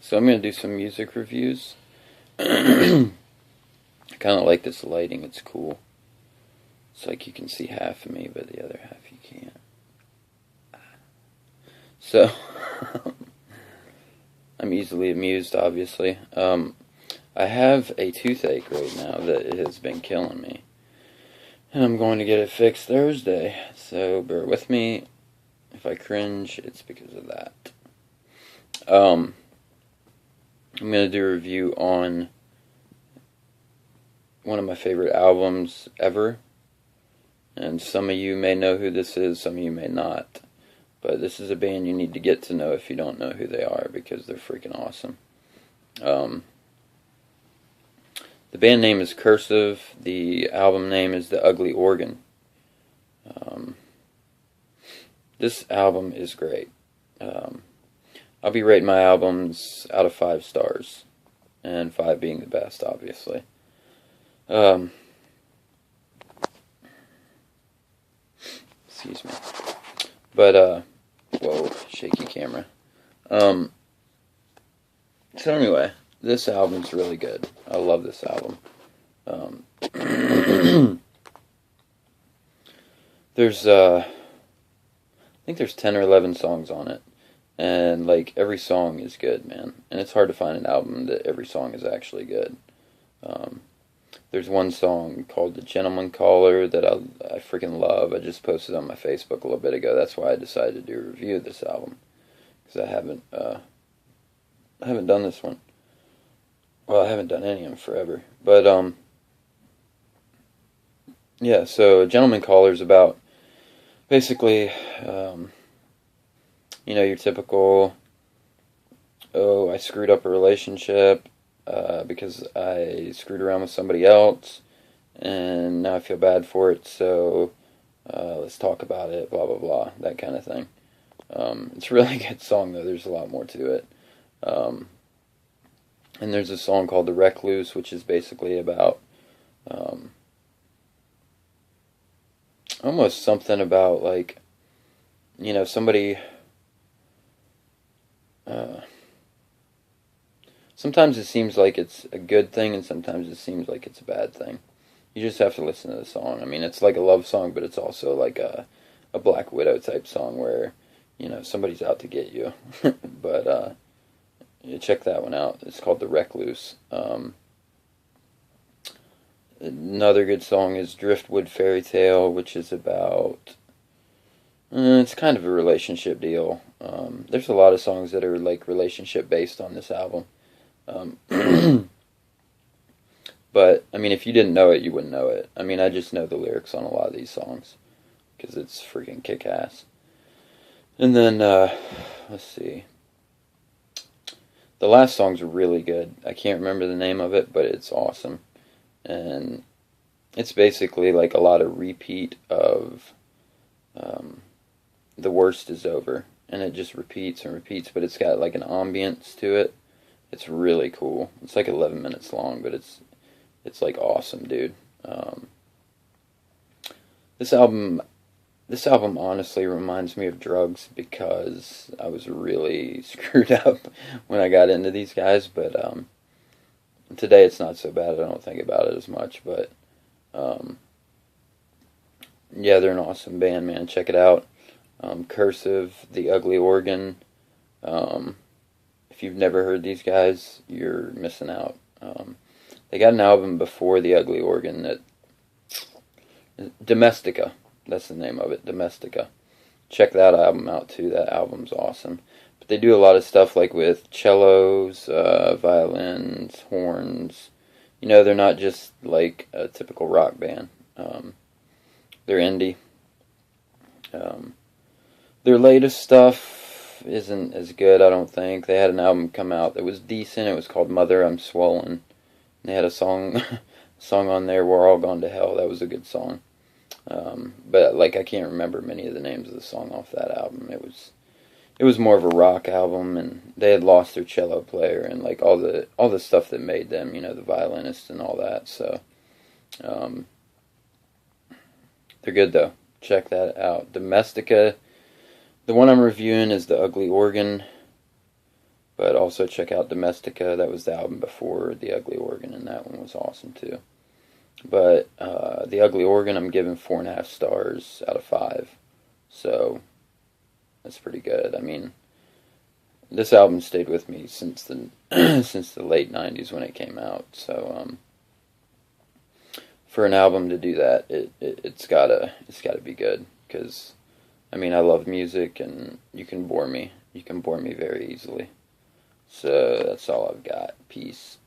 So I'm going to do some music reviews. I kind of like this lighting, it's cool. It's like you can see half of me, but the other half you can't. So, I'm easily amused, obviously. I have a toothache right now that has been killing me. And I'm going to get it fixed Thursday, so bear with me. If I cringe, it's because of that. I'm going to do a review on one of my favorite albums ever. And some of you may know who this is, some of you may not. But this is a band you need to get to know if you don't know who they are, because they're freaking awesome. The band name is Cursive. The album name is The Ugly Organ. This album is great. I'll be rating my albums out of 5 stars, and 5 being the best, obviously. Excuse me. But, whoa, shaky camera. So anyway, this album's really good. I love this album. There's, I think there's 10 or 11 songs on it. And, like, every song is good, man. And it's hard to find an album that every song is actually good. There's one song called The Gentleman Caller that I freaking love. I just posted on my Facebook a little bit ago. That's why I decided to do a review of this album. Because I haven't done this one. Well, I haven't done any of them forever. But, yeah, so Gentleman Caller is about, basically, you know, your typical, oh, I screwed up a relationship because I screwed around with somebody else, and now I feel bad for it, so let's talk about it, blah, blah, blah, that kind of thing. It's a really good song, though. There's a lot more to it. And there's a song called The Recluse, which is basically about almost something about, like, you know, somebody... sometimes it seems like it's a good thing, and sometimes it seems like it's a bad thing. You just have to listen to the song. I mean, it's like a love song, but it's also like a Black Widow type song where, you know, somebody's out to get you. But, check that one out. It's called The Recluse. Another good song is Driftwood Fairy Tale, which is about... it's kind of a relationship deal. There's a lot of songs that are like relationship based on this album. But, I mean, if you didn't know it, you wouldn't know it. I mean, I just know the lyrics on a lot of these songs, because it's freaking kick-ass. And then, let's see. The last song's really good. I can't remember the name of it, but it's awesome. And it's basically like a lot of repeat of The Worst Is Over. And it just repeats and repeats, but it's got like an ambience to it. It's really cool. It's like 11 minutes long, but it's like awesome, dude. This album honestly reminds me of drugs, because I was really screwed up when I got into these guys, but today it's not so bad. I don't think about it as much, but yeah, they're an awesome band, man. Check it out. Cursive, The Ugly Organ. If you've never heard these guys, you're missing out. They got an album before The Ugly Organ that... Domestica. That's the name of it, Domestica. Check that album out, too. That album's awesome. But they do a lot of stuff, like with cellos, violins, horns. You know, they're not just like a typical rock band. They're indie. Their latest stuff isn't as good, I don't think. They had an album come out that was decent. It was called Mother, I'm Swollen. They had a song on there, We're All Gone to Hell. That was a good song. But like, I can't remember many of the names of the song off that album. It was more of a rock album, and they had lost their cello player and like all the stuff that made them, you know, the violinist and all that. So they're good though. Check that out. Domestica. The one I'm reviewing is The Ugly Organ. But also check out Domestica. That was the album before The Ugly Organ, and that one was awesome too. But The Ugly Organ, I'm giving 4.5 stars out of 5. So that's pretty good. I mean, this album stayed with me since the since the late '90s when it came out. So for an album to do that, it's gotta be good. Because I mean, I love music, and you can bore me. You can bore me very easily. So that's all I've got. Peace.